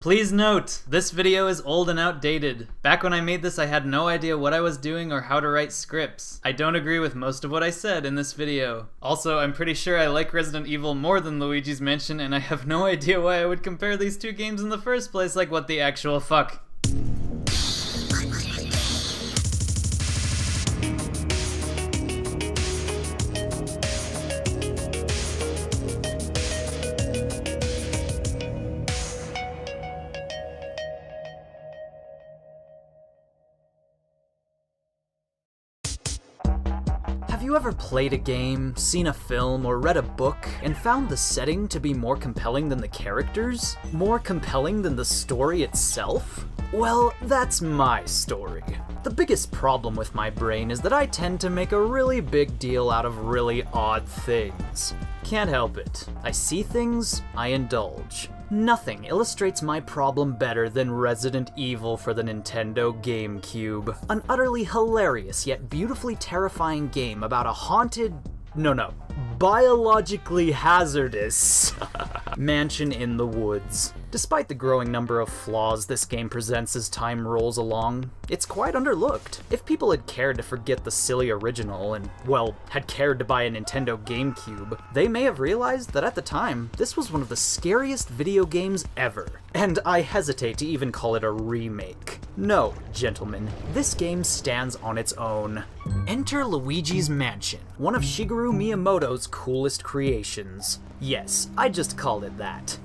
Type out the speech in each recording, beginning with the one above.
Please note, this video is old and outdated. Back when I made this, I had no idea what I was doing or how to write scripts. I don't agree with most of what I said in this video. Also, I'm pretty sure I like Resident Evil more than Luigi's Mansion, and I have no idea why I would compare these two games in the first place, like what the actual fuck. Have you ever played a game, seen a film, or read a book, and found the setting to be more compelling than the characters? More compelling than the story itself? Well, that's my story. The biggest problem with my brain is that I tend to make a really big deal out of really odd things. Can't help it. I see things, I indulge. Nothing illustrates my problem better than Resident Evil for the Nintendo GameCube. An utterly hilarious yet beautifully terrifying game about a haunted... biologically hazardous mansion in the woods. Despite the growing number of flaws this game presents as time rolls along, it's quite underlooked. If people had cared to forget the silly original and, well, had cared to buy a Nintendo GameCube, they may have realized that at the time, this was one of the scariest video games ever. And I hesitate to even call it a remake. No, gentlemen, this game stands on its own. Enter Luigi's Mansion, one of Shigeru Miyamoto's coolest creations. Yes, I just called it that.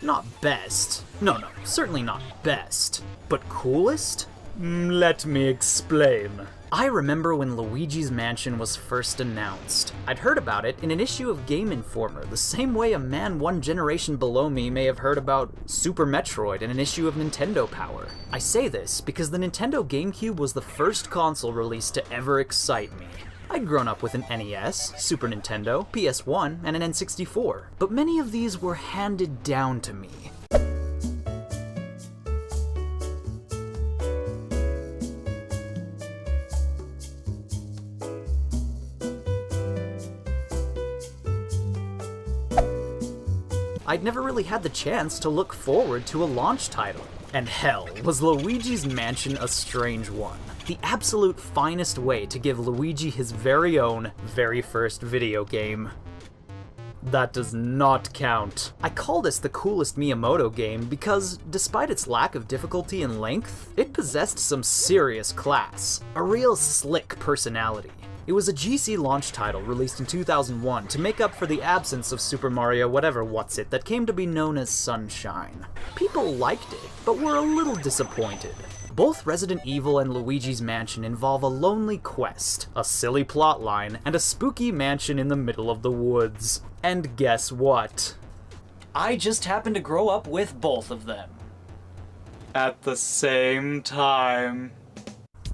Not best. No, certainly not best. But coolest? Let me explain. I remember when Luigi's Mansion was first announced. I'd heard about it in an issue of Game Informer, the same way a man one generation below me may have heard about Super Metroid in an issue of Nintendo Power. I say this because the Nintendo GameCube was the first console released to ever excite me. I'd grown up with an NES, Super Nintendo, PS1, and an N64, but many of these were handed down to me. I'd never really had the chance to look forward to a launch title. And hell, was Luigi's Mansion a strange one. The absolute finest way to give Luigi his very own, very first video game. That does not count. I call this the coolest Miyamoto game because, despite its lack of difficulty and length, it possessed some serious class. A real slick personality. It was a GC launch title released in 2001 to make up for the absence of Super Mario whatever-what's-it that came to be known as Sunshine. People liked it, but were a little disappointed. Both Resident Evil and Luigi's Mansion involve a lonely quest, a silly plotline, and a spooky mansion in the middle of the woods. And guess what? I just happened to grow up with both of them. At the same time.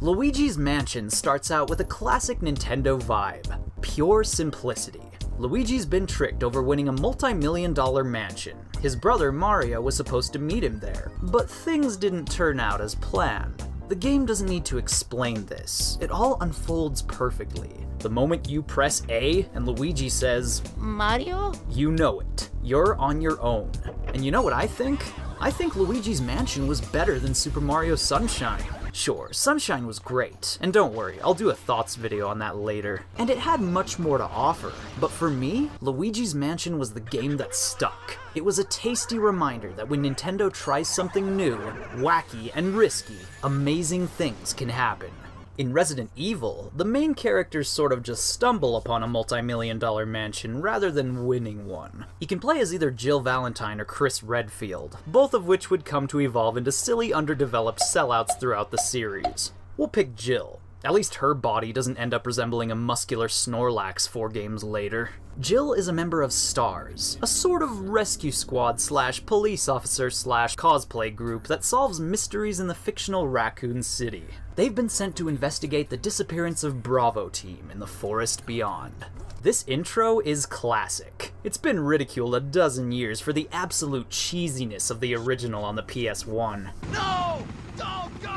Luigi's Mansion starts out with a classic Nintendo vibe, pure simplicity. Luigi's been tricked over winning a multi-million-dollar mansion. His brother Mario was supposed to meet him there, but things didn't turn out as planned. The game doesn't need to explain this. It all unfolds perfectly. The moment you press A and Luigi says, "Mario?" you know it. You're on your own. And you know what I think? I think Luigi's Mansion was better than Super Mario Sunshine. Sure, Sunshine was great, and don't worry, I'll do a thoughts video on that later. And it had much more to offer, but for me, Luigi's Mansion was the game that stuck. It was a tasty reminder that when Nintendo tries something new, wacky, and risky, amazing things can happen. In Resident Evil, the main characters sort of just stumble upon a multi-million-dollar mansion rather than winning one. You can play as either Jill Valentine or Chris Redfield, both of which would come to evolve into silly, underdeveloped sellouts throughout the series. We'll pick Jill. At least her body doesn't end up resembling a muscular Snorlax 4 games later. Jill is a member of STARS, a sort of rescue squad / police officer / cosplay group that solves mysteries in the fictional Raccoon City. They've been sent to investigate the disappearance of Bravo Team in the forest beyond. This intro is classic. It's been ridiculed a dozen years for the absolute cheesiness of the original on the PS1. No! Don't go!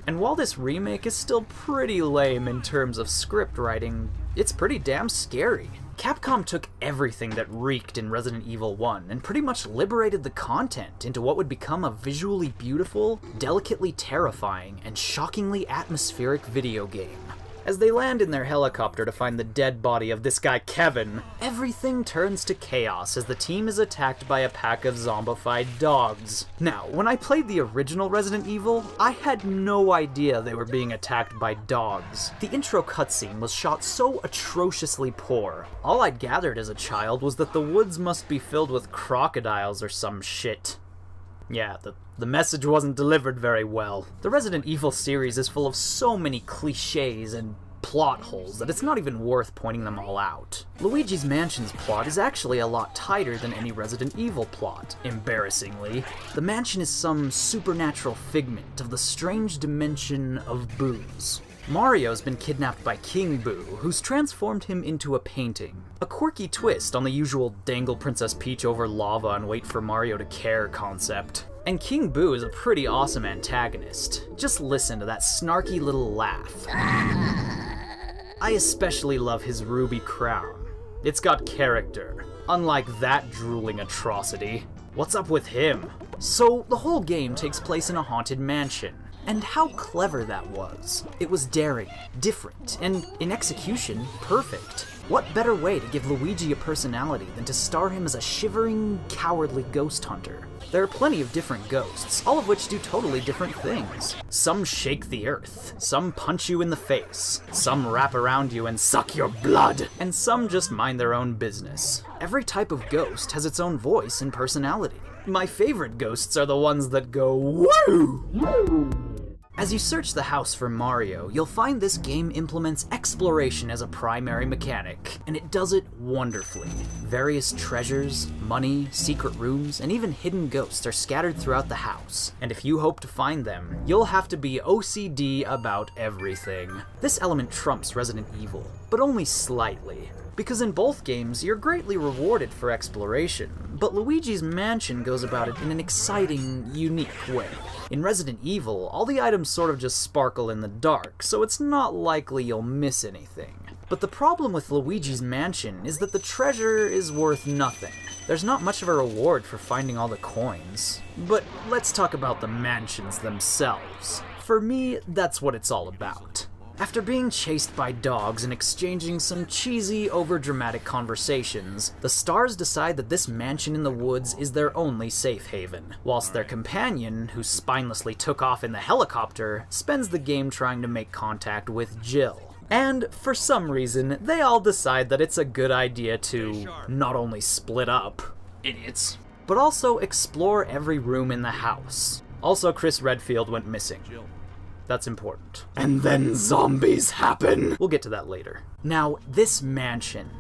And while this remake is still pretty lame in terms of script writing, it's pretty damn scary. Capcom took everything that reeked in Resident Evil 1 and pretty much liberated the content into what would become a visually beautiful, delicately terrifying, and shockingly atmospheric video game. As they land in their helicopter to find the dead body of this guy Kevin, everything turns to chaos as the team is attacked by a pack of zombified dogs. Now, when I played the original Resident Evil, I had no idea they were being attacked by dogs. The intro cutscene was shot so atrociously poor. All I'd gathered as a child was that the woods must be filled with crocodiles or some shit. Yeah, the message wasn't delivered very well. The Resident Evil series is full of so many cliches and plot holes that it's not even worth pointing them all out. Luigi's Mansion's plot is actually a lot tighter than any Resident Evil plot, embarrassingly. The mansion is some supernatural figment of the strange dimension of booze. Mario's been kidnapped by King Boo, who's transformed him into a painting. A quirky twist on the usual dangle Princess Peach over lava and wait for Mario to care concept. And King Boo is a pretty awesome antagonist. Just listen to that snarky little laugh. I especially love his ruby crown. It's got character, unlike that drooling atrocity. What's up with him? So, the whole game takes place in a haunted mansion. And how clever that was. It was daring, different, and in execution, perfect. What better way to give Luigi a personality than to star him as a shivering, cowardly ghost hunter? There are plenty of different ghosts, all of which do totally different things. Some shake the earth, some punch you in the face, some wrap around you and suck your blood, and some just mind their own business. Every type of ghost has its own voice and personality. My favorite ghosts are the ones that go woo! As you search the house for Mario, you'll find this game implements exploration as a primary mechanic, and it does it wonderfully. Various treasures, money, secret rooms, and even hidden ghosts are scattered throughout the house, and if you hope to find them, you'll have to be OCD about everything. This element trumps Resident Evil, but only slightly. Because in both games, you're greatly rewarded for exploration, but Luigi's Mansion goes about it in an exciting, unique way. In Resident Evil, all the items sort of just sparkle in the dark, so it's not likely you'll miss anything. But the problem with Luigi's Mansion is that the treasure is worth nothing. There's not much of a reward for finding all the coins. But let's talk about the mansions themselves. For me, that's what it's all about. After being chased by dogs and exchanging some cheesy, overdramatic conversations, the stars decide that this mansion in the woods is their only safe haven, whilst their companion, who spinelessly took off in the helicopter, spends the game trying to make contact with Jill. And, for some reason, they all decide that it's a good idea to not only split up, idiots, but also explore every room in the house. Also, Chris Redfield went missing. That's important. And then zombies happen! We'll get to that later. Now, this mansion,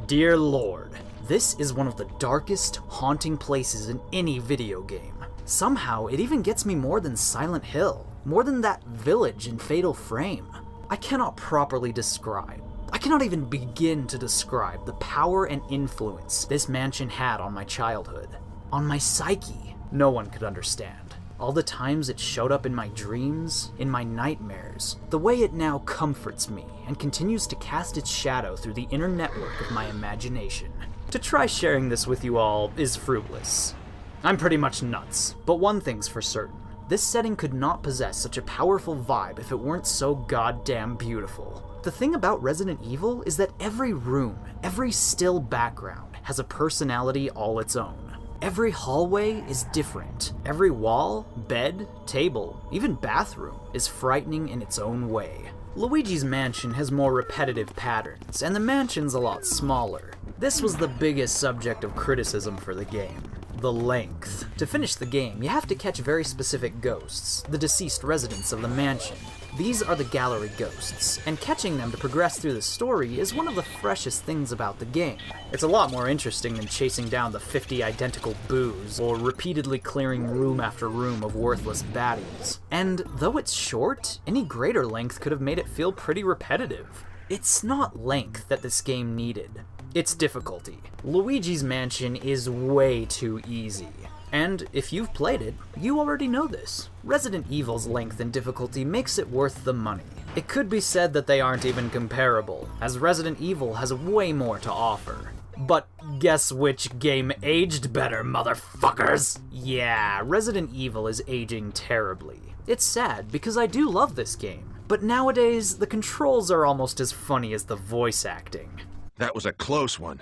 dear lord, this is one of the darkest, haunting places in any video game. Somehow, it even gets me more than Silent Hill, more than that village in Fatal Frame. I cannot properly describe, I cannot even begin to describe the power and influence this mansion had on my childhood, on my psyche. No one could understand. All the times it showed up in my dreams, in my nightmares, the way it now comforts me and continues to cast its shadow through the inner network of my imagination. To try sharing this with you all is fruitless. I'm pretty much nuts, but one thing's for certain. This setting could not possess such a powerful vibe if it weren't so goddamn beautiful. The thing about Resident Evil is that every room, every still background, has a personality all its own. Every hallway is different. Every wall, bed, table, even bathroom is frightening in its own way. Luigi's Mansion has more repetitive patterns, and the mansion's a lot smaller. This was the biggest subject of criticism for the game. The length. To finish the game, you have to catch very specific ghosts, the deceased residents of the mansion. These are the gallery ghosts, and catching them to progress through the story is one of the freshest things about the game. It's a lot more interesting than chasing down the 50 identical boos, or repeatedly clearing room after room of worthless baddies. And though it's short, any greater length could have made it feel pretty repetitive. It's not length that this game needed. It's difficulty. Luigi's Mansion is way too easy. And if you've played it, you already know this. Resident Evil's length and difficulty makes it worth the money. It could be said that they aren't even comparable, as Resident Evil has way more to offer. But guess which game aged better, motherfuckers? Yeah, Resident Evil is aging terribly. It's sad, because I do love this game. But nowadays, the controls are almost as funny as the voice acting. That was a close one.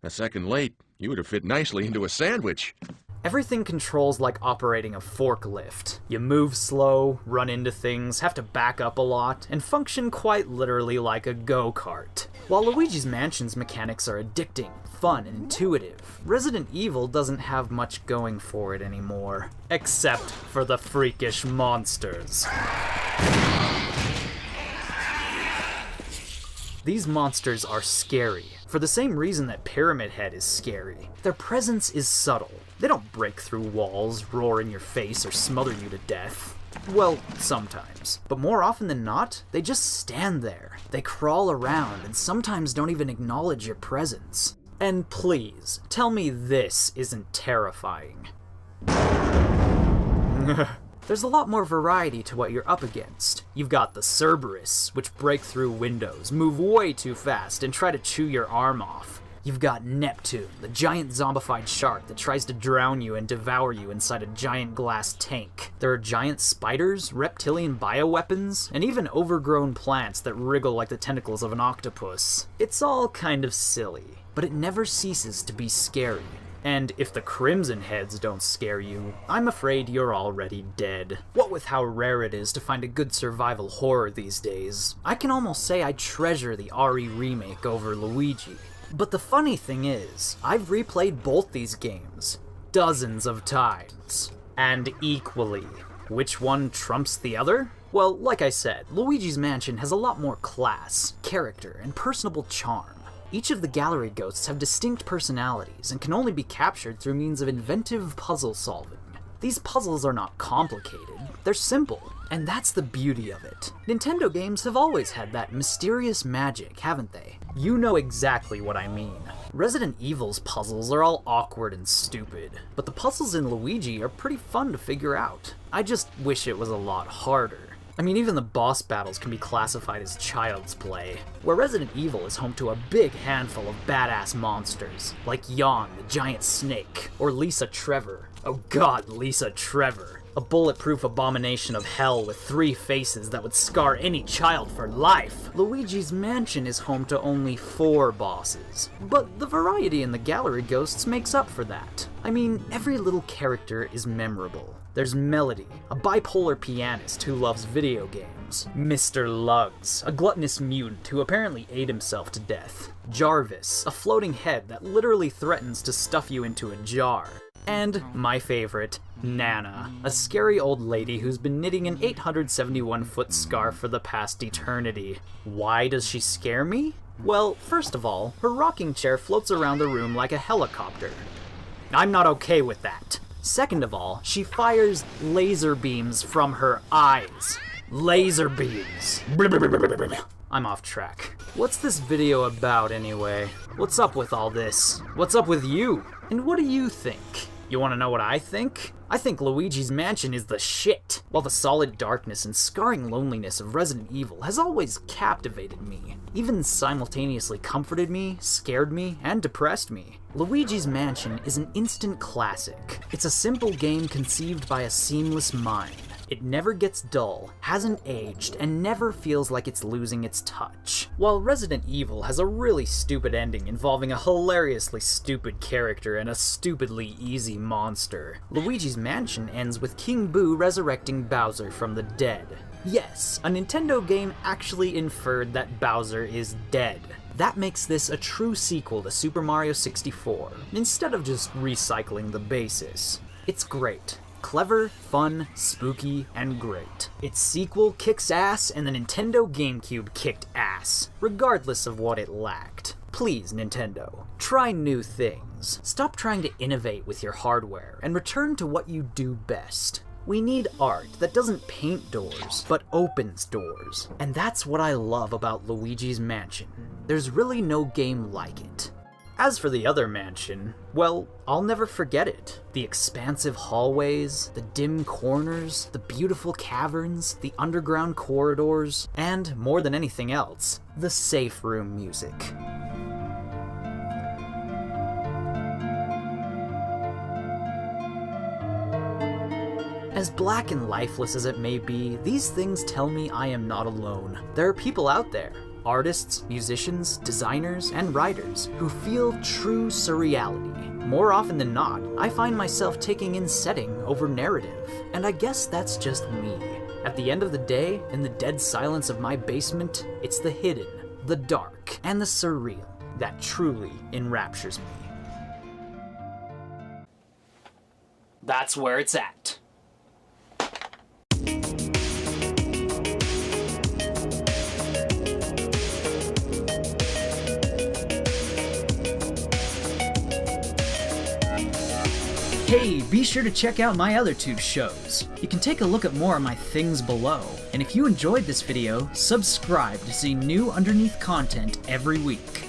A second late, you would have fit nicely into a sandwich. Everything controls like operating a forklift. You move slow, run into things, have to back up a lot, and function quite literally like a go-kart. While Luigi's Mansion's mechanics are addicting, fun, and intuitive, Resident Evil doesn't have much going for it anymore. Except for the freakish monsters. These monsters are scary, for the same reason that Pyramid Head is scary. Their presence is subtle. They don't break through walls, roar in your face, or smother you to death. Well, sometimes. But more often than not, they just stand there. They crawl around and sometimes don't even acknowledge your presence. And please, tell me this isn't terrifying. There's a lot more variety to what you're up against. You've got the Cerberus, which break through windows, move way too fast, and try to chew your arm off. You've got Neptune, the giant zombified shark that tries to drown you and devour you inside a giant glass tank. There are giant spiders, reptilian bioweapons, and even overgrown plants that wriggle like the tentacles of an octopus. It's all kind of silly, but it never ceases to be scary. And if the Crimson Heads don't scare you, I'm afraid you're already dead. What with how rare it is to find a good survival horror these days, I can almost say I treasure the RE remake over Luigi. But the funny thing is, I've replayed both these games dozens of times. And equally, which one trumps the other? Well, like I said, Luigi's Mansion has a lot more class, character, and personable charm. Each of the gallery ghosts have distinct personalities and can only be captured through means of inventive puzzle solving. These puzzles are not complicated, they're simple, and that's the beauty of it. Nintendo games have always had that mysterious magic, haven't they? You know exactly what I mean. Resident Evil's puzzles are all awkward and stupid, but the puzzles in Luigi are pretty fun to figure out. I just wish it was a lot harder. I mean, even the boss battles can be classified as child's play, where Resident Evil is home to a big handful of badass monsters, like Yawn the giant snake, or Lisa Trevor. Oh god, Lisa Trevor. A bulletproof abomination of hell with 3 faces that would scar any child for life. Luigi's Mansion is home to only 4 bosses, but the variety in the gallery ghosts makes up for that. I mean, every little character is memorable. There's Melody, a bipolar pianist who loves video games. Mr. Lugs, a gluttonous mutant who apparently ate himself to death. Jarvis, a floating head that literally threatens to stuff you into a jar. And my favorite, Nana, a scary old lady who's been knitting an 871-foot scarf for the past eternity. Why does she scare me? Well, first of all, her rocking chair floats around the room like a helicopter. I'm not okay with that. Second of all, she fires laser beams from her eyes. Laser beams. I'm off track. What's this video about anyway? What's up with all this? What's up with you? And what do you think? You want to know what I think? I think Luigi's Mansion is the shit, while the solid darkness and scarring loneliness of Resident Evil has always captivated me, even simultaneously comforted me, scared me, and depressed me. Luigi's Mansion is an instant classic. It's a simple game conceived by a seamless mind. It never gets dull, hasn't aged, and never feels like it's losing its touch. While Resident Evil has a really stupid ending involving a hilariously stupid character and a stupidly easy monster, Luigi's Mansion ends with King Boo resurrecting Bowser from the dead. Yes, a Nintendo game actually inferred that Bowser is dead. That makes this a true sequel to Super Mario 64, instead of just recycling the basis. It's great. Clever, fun, spooky, and great. Its sequel kicks ass, and the Nintendo GameCube kicked ass, regardless of what it lacked. Please, Nintendo, try new things. Stop trying to innovate with your hardware, and return to what you do best. We need art that doesn't paint doors, but opens doors. And that's what I love about Luigi's Mansion. There's really no game like it. As for the other mansion, well, I'll never forget it. The expansive hallways, the dim corners, the beautiful caverns, the underground corridors, and, more than anything else, the safe room music. As black and lifeless as it may be, these things tell me I am not alone. There are people out there, artists, musicians, designers, and writers, who feel true surreality. More often than not, I find myself taking in setting over narrative, and I guess that's just me. At the end of the day, in the dead silence of my basement, it's the hidden, the dark, and the surreal that truly enraptures me. That's where it's at. Hey, be sure to check out my other 2 shows. You can take a look at more of my things below. And if you enjoyed this video, subscribe to see new Underneath content every week.